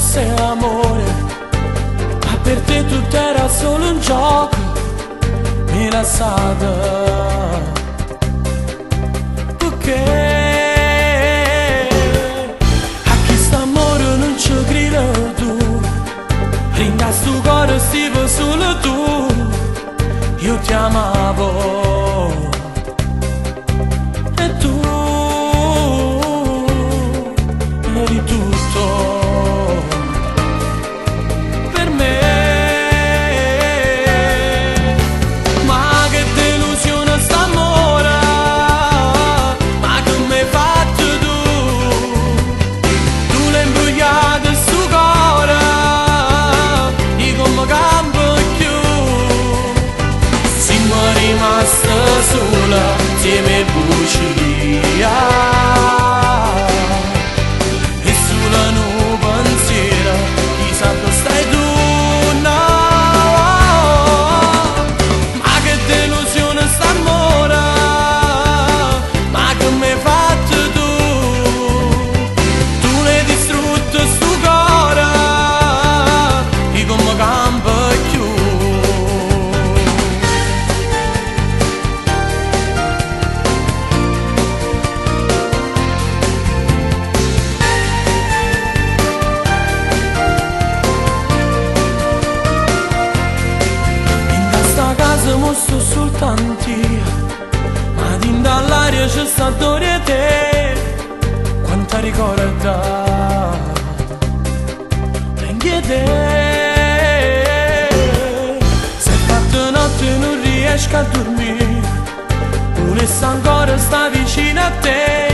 fosse amore, ma per te tutto era solo un gioco, mi lasciata. Perché a questo amore non ci credo tu, rinda sto cuore stivo solo tu, io ti amavo e tu eri tutto per me. Ma che delusione st'amore, ma che m'hai fatto tu, tu l'hai imbrogliato sto cuore, di come campo più, siamo rimasta sola, insieme a buccia. Sto soltanto io, ma din dall'aria c'è sta storia di te, quanta ricorda prendi te. Se fatta notte non riesco a dormire, pure se ancora sta vicino a te.